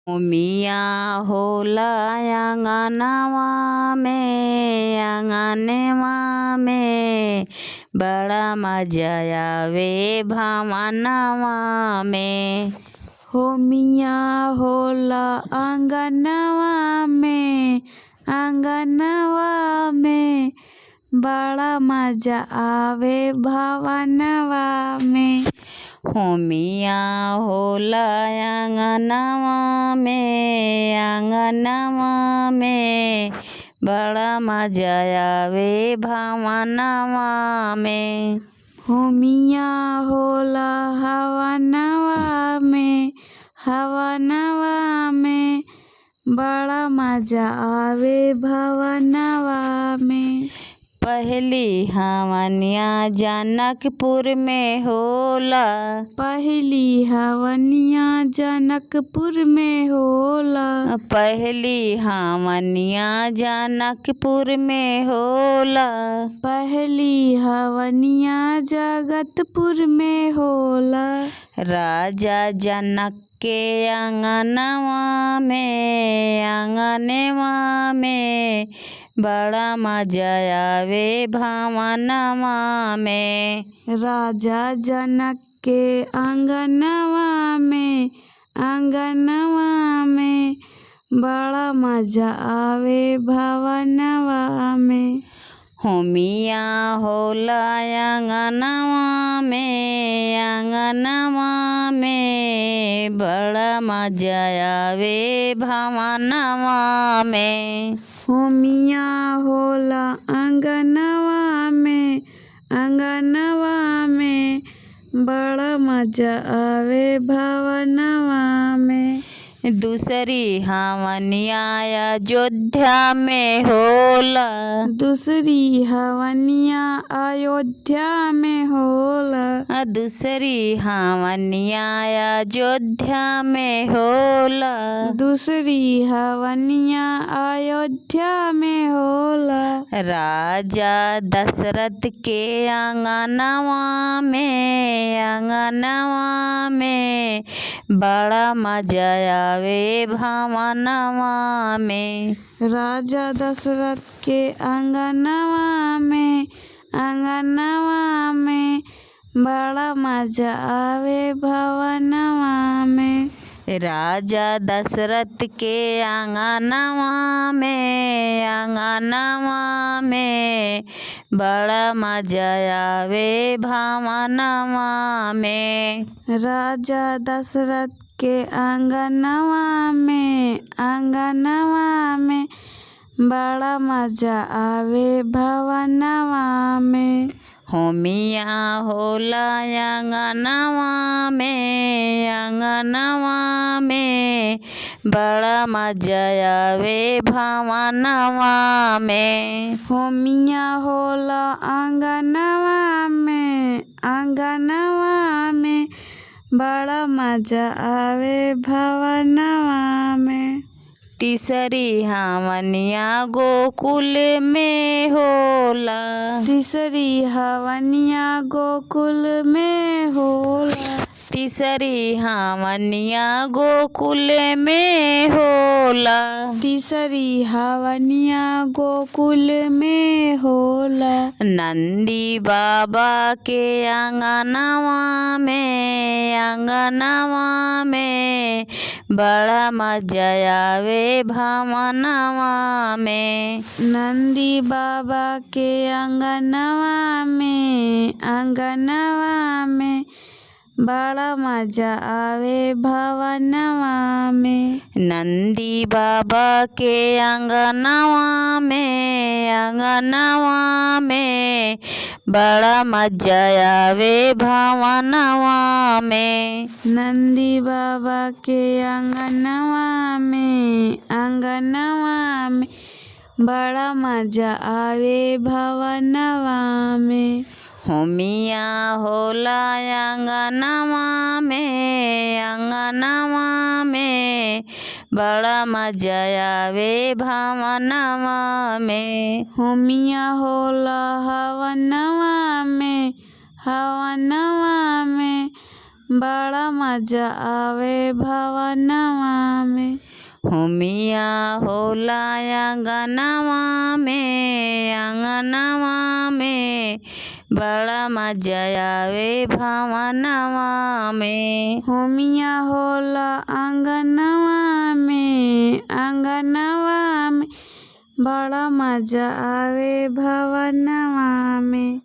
मिया होला आंगनवा में बड़ा मजा आवे भवनवा में। हो मिया होला आंगनवा में बड़ा मजा आवे भवनवा में। हो मिया होला आंगनवा में बड़ा मजा आवे भवनवा में। हो मिया होला हवनवा में बड़ा मजा आवे भवनवा में। पहली हवनिया जनकपुर में होला। पहली हवनिया जनकपुर में होला। पहली हवनिया जनकपुर में होला। पहली हवनिया जगतपुर में होला। राजा जनक के आंगनवा में बड़ा मजा आवे भवनवा में। राजा जनक के आंगनवा में बड़ा मजा आवे भवनवा में। हो मिया होला आंगनवा में बड़ा मजा आवे भवनवा में। हो मिया होला आंगनवा में बड़ा मजा आवे भवनवा में। दूसरी हवनिया अयोध्या में होला। दूसरी हवनिया अयोध्या में होला। दूसरी हवनिया अयोध्या में होला। दूसरी हवनिया अयोध्या में होला। राजा दशरथ के आंगनवा में बड़ा मजा आवे भवनवा में। राजा दशरथ के आंगनवा में बड़ा मजा आवे भवनवा में। राजा दशरथ के आंगनवा में बड़ा मजा आवे भवनवा में। राजा दशरथ के आंगनवा में बड़ा मजा आवे भवनवा में। हो मिया होला आंगनवा में बड़ा मजा आवे भवनवा में। हो मिया होला आंगनवा में बड़ा मजा आवे भवनवा में। तीसरी हवनिया गोकुल में होला। तीसरी हवनिया गोकुल में होला। तीसरी हवनिया गोकुल में होला। तीसरी हवनिया गोकुल में होला। नंदी बाबा के आंगनवा में बड़ा मजा आवे भवनवा में। नंदी बाबा के आंगनवा में बड़ा मजा आवे भवनवा में। नंदी बाबा के आंगनवा में बड़ा मजा आवे भवनवा में। नंदी बाबा के आंगनवा में बड़ा मजा आवे भवनवा में। हो मिया होला आंगनवा में बड़ा मजा आवे भवनवा में। हो मिया होला हवनवा में बड़ा मजा आवे भवनवा में। होमिया होला आंगनवा में बड़ा मजा आवे भवनवा में। होमिया होला आंगनवा में बड़ा मजा आवे भवनवा में।